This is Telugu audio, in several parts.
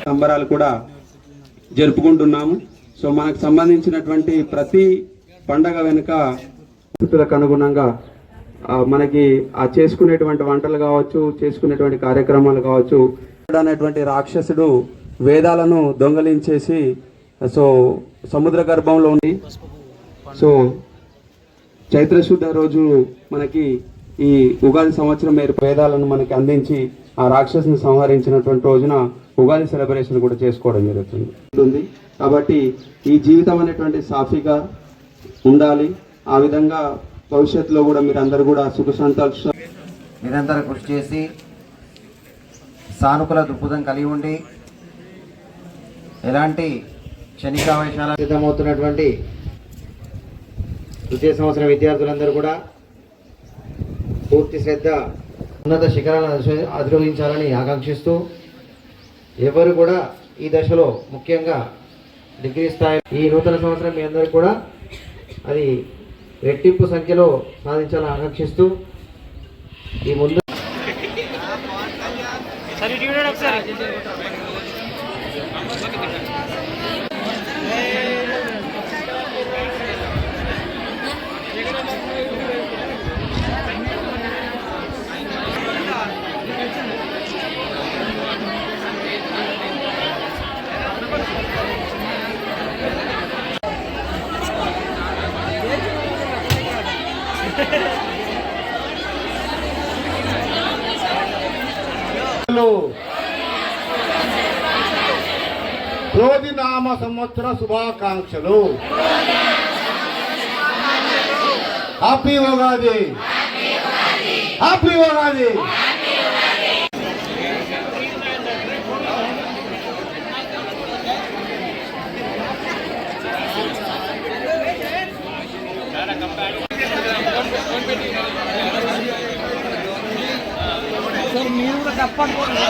సంబరాలు కూడా జరుపుకుంటున్నాము. సో మనకు సంబంధించినటువంటి ప్రతి పండగ వెనుక పరిస్థితులకు అనుగుణంగా మనకి ఆ చేసుకునేటువంటి వంటలు కావచ్చు, చేసుకునేటువంటి కార్యక్రమాలు కావచ్చు. అనేటువంటి రాక్షసుడు వేదాలను దొంగలించేసి సముద్ర గర్భంలో ఉంది. సో చైత్రశుద్ధ రోజు మనకి ఈ ఉగాది సంవత్సరం వేదాలను మనకి అందించి ఆ రాక్షసుని సంహరించినటువంటి రోజున ఉగాది సెలబ్రేషన్ కూడా చేసుకోవడం జరుగుతుంది. కాబట్టి ఈ జీవితం అనేటువంటి సాఫీగా ఉండాలి. ఆ విధంగా భవిష్యత్తులో కూడా మీరందరూ కూడా సుఖ సంతోష నిరంతర కృషి చేసి సానుకూల దృక్పథం కలిగి ఉండి ఎలాంటి క్షణికావేశాల సిద్ధమవుతున్నటువంటి ద్వితీయ సంవత్సర విద్యార్థులందరూ కూడా పూర్తి శ్రద్ధ ఉన్నత శిఖరాలను అధిరోహించాలని ఆకాంక్షిస్తూ ఎవరు కూడా ఈ దశలో ముఖ్యంగా డిగ్రీ స్థాయి ఈ నూతన సంవత్సరం మీ అందరూ కూడా అది రెట్టింపు సంఖ్యలో సాధించాలని ఆకాంక్షిస్తూ ఈ ముందు క్రోధి నామ సంవత్సర శుభాకాంక్షలు. Happy Ugadi, happy Ugadi. మీరు కూడా తప్పకుండా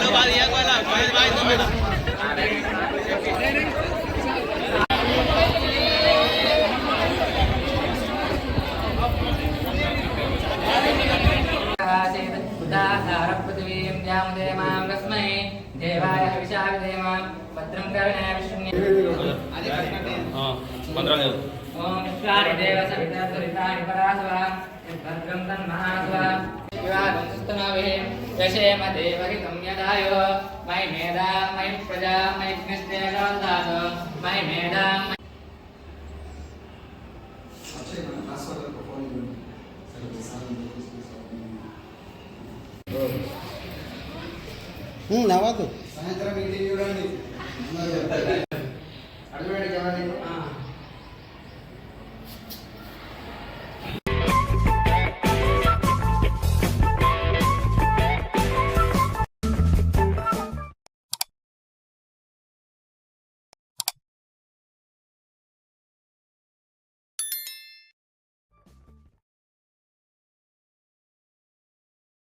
यशेम देवहितं यदायो मयि मेधा मयि प्रजा मयि निस्तेजोदातो मयि मेधा నవ్వదు సాయంత్రం ఇంటికి చూడండి.